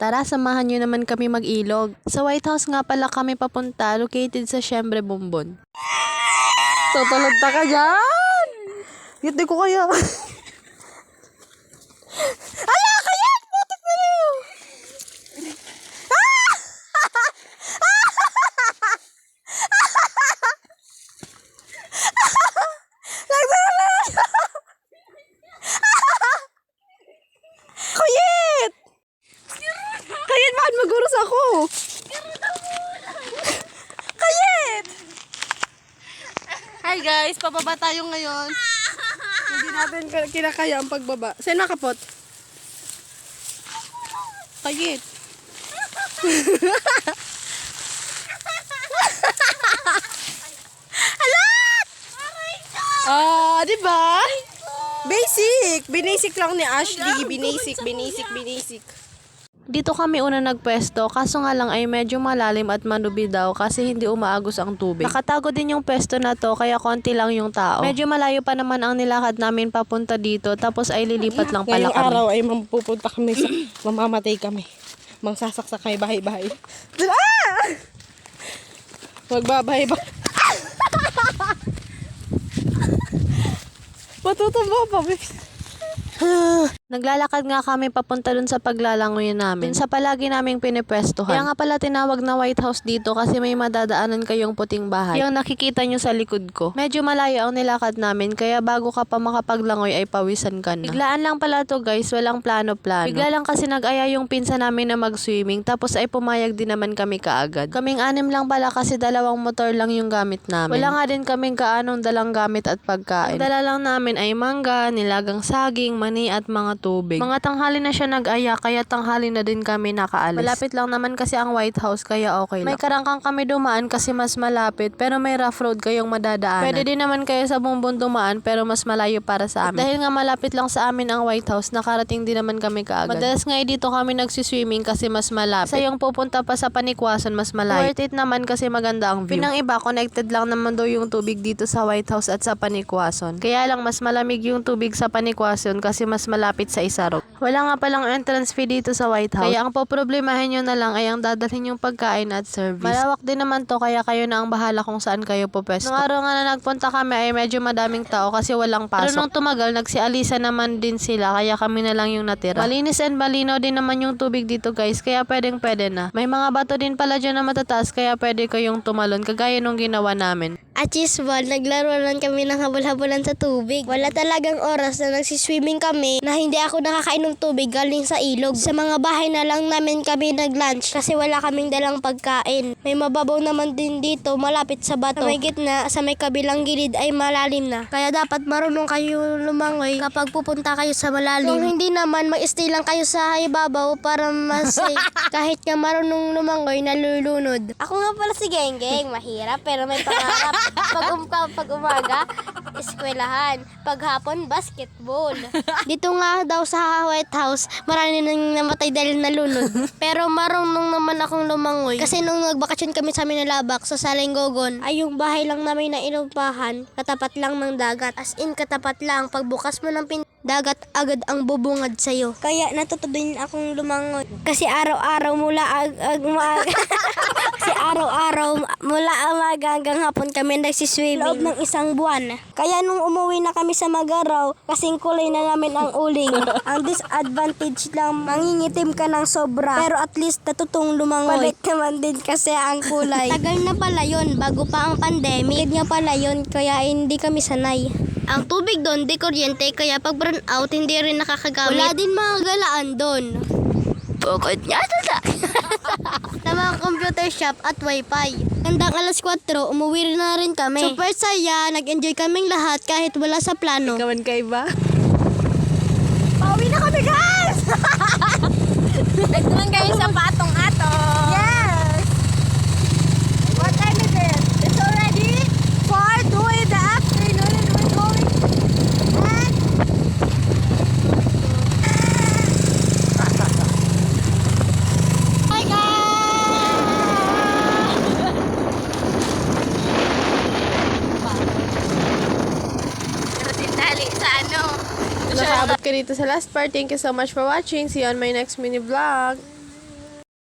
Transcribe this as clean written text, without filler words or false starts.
Tara, samahan nyo naman kami mag-ilog. Sa White House nga pala kami papunta, located sa Siyempre Bumbon. Tutulog ta ka dyan! Hindi ko kaya. Ala, kaya! Putik na rin! Kayit! Kayit, bakit maguros ako? Kayit! Hi guys, pababa tayo ngayon. Hindi natin kinakaya ang pagbaba. Saan nakapot? Kayit. Alat! Diba? Basic. Binasic lang ni Ashley. Binasic. Dito kami una nagpwesto, kaso nga lang ay medyo malalim at manubi daw kasi hindi umaagos ang tubig. Nakatago din yung pwesto na to kaya konti lang yung tao. Medyo malayo pa naman ang nilakad namin papunta dito tapos ay lilipat lang pala kami. Ngayong araw ay mapupunta kami sa mamamatay kami. Mangsasaksak kami bahay-bahay. Magbabahay-bahay. Matutumba pa, bis. Naglalakad nga kami papunta dun sa paglalangoy namin. Dun sa palagi naming pinipwestohan. Kaya nga pala tinawag na White House dito kasi may madadaanan kayong puting bahay. Yung nakikita nyo sa likod ko. Medyo malayo ang nilakad namin kaya bago ka pa makapaglangoy ay pawisan ka na. Biglaan lang pala to guys, walang plano-plano. Bigla lang kasi nag-aya yung pinsa namin na mag-swimming tapos ay pumayag din naman kami kaagad. Kaming 6 lang pala kasi 2 motor lang yung gamit namin. Wala nga din kaming kaanong dalang gamit at pagkain. Ang dala lang namin ay mangga, nilagang saging, mani at mga tubig. Mga tanghali na siya nag-aya kaya tanghali na din kami nakaalis. Malapit lang naman kasi ang White House kaya okay lang. May karangkang kami dumaan kasi mas malapit pero may rough road kayong madadaanan. Pwede din naman kayo sa Bumbon dumaan pero mas malayo para sa amin. At dahil nga malapit lang sa amin ang White House, nakarating din naman kami kaagad. Madalas nga dito kami nagsiswimming kasi mas malapit. Sa yung pupunta pa sa Panikwason mas malayo. Worth it naman kasi maganda ang view. Pinang iba connected lang naman daw yung tubig dito sa White House at sa Panikwason. Kaya lang mas malamig yung tubig sa Panikwason kasi mas malapit sa Isarog. Wala nga palang entrance fee dito sa White House. Kaya ang poproblemahin nyo na lang ay ang dadalhin yung pagkain at service. Malawak din naman to kaya kayo na ang bahala kung saan kayo pupwesto. Nung araw nga na nagpunta kami ay medyo madaming tao kasi walang pasok. Pero nung tumagal nagsialisa naman din sila kaya kami na lang yung natira. Malinis and malinaw din naman yung tubig dito guys kaya pwede na. May mga bato din pala dyan na matataas kaya pwede kayong tumalon kagaya nung ginawa namin. At Chisbol, naglaro lang kami ng habol-habulan sa tubig. Wala talagang oras na nagsiswimming kami na hindi ako nakakainom tubig galing sa ilog. Sa mga bahay na lang namin kami nag-lunch kasi wala kaming dalang pagkain. May mababaw naman din dito malapit sa bato. Sa may gitna, sa may kabilang gilid ay malalim na. Kaya dapat marunong kayo lumangoy kapag pupunta kayo sa malalim. Kung hindi naman, mag-stay lang kayo sa ibabaw para mas safe. Kahit nga marunong lumangoy, nalulunod. Ako nga pala si Genggeng. Mahirap pero may pangarap. Pag umaga, eskwelahan. Pag hapon, basketball. Dito nga daw sa White House, marami nang namatay dahil nalunod. Pero marunong naman akong lumangoy. Kasi nung nagbakasyon kami sa Minalabak, sa Salenggogon, ay yung bahay lang namin na inumpahan, katapat lang ng dagat. As in, katapat lang. Pagbukas mo ng dagat agad ang bubungad sa'yo. Kaya natuto din akong lumangoy. Kasi araw-araw kasi araw-araw mula umaga hanggang hapon kami nagsiswimming. Loob ng 1 buwan. Kaya nung umuwi na kami sa Magaraw, kasing kulay na namin ang uling. Ang disadvantage lang, mangingitim ka ng sobra. Pero at least natutong lumangoy. Palit naman din kasi ang kulay. Tagal na pala yun, bago pa ang pandemic. Kaya pala yun, kaya hindi kami sanay. Ang tubig doon, di kuryente, kaya pag burn out, hindi rin nakakagamit. Wala din mga galaan doon. Bukod niya sa mga computer shop at wifi. Hanggang 4:00, umuwi na rin kami. Super saya, nag-enjoy kaming lahat kahit wala sa plano. Ikawan ka iba? Pauwi na kami guys! Ito lang kayo sa patong ato. Yes! What time is it? It's already 4:02 in the afternoon and we're going back. Hi guys! Nakaabot ka dito sa last part. Thank you so much for watching. See you on my next mini vlog.